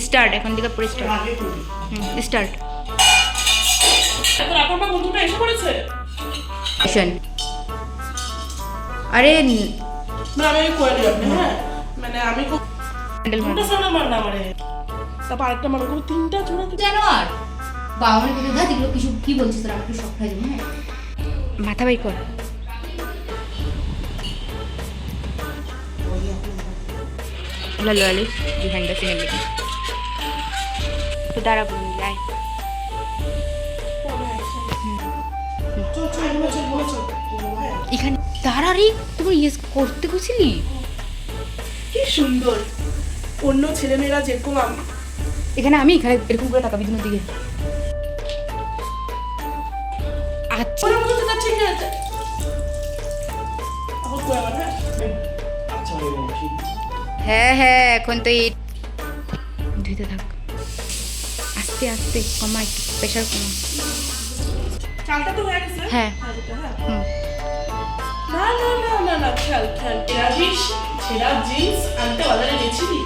Start এখন থেকে পুরো স্টার্ট। স্টার্ট। এখন আপনার বন্ধুটা এসে পড়েছে। আরে মানে আমি করে দিই আপনি, হ্যাঁ মানে আমি দুটো সামনে মার না মানে তারপর আরেকটা মার করবো, তিনটা জোড়া জানো আর বাবা মনে কিন্তু দাদি এগুলো কিছু কি বলছিস তোরা আমাকে সব খাই দেবো। হ্যাঁ মাথা বাই কর। লালু আলু বিহাইন্ড দ্য সিন মেকিং তো দাঁড়া বলি আয় এখানে তারারে তুমি ইয়েস করতে গেছিলি। কি সুন্দর। অন্য ছেলেমেয়েরা যেরকম এখানে আমি এখানে এরকম করে টাকা বিজনের দিকে আচ্ছা ওরা মতো যাচ্ছে, ঠিক আছে এখন কই আমার, হ্যাঁ হ্যাঁ হ্যাঁ এখন তো এই ধুইতে থাক আস্তে আস্তে কমা একটু প্রেশার কমা। চালটা তো হয়ে গেছে। হ্যাঁ হুম না না না না না খেয়াল খেয়াল ছেঁড়া জিন্স আনতে বাজারে গেছিলি।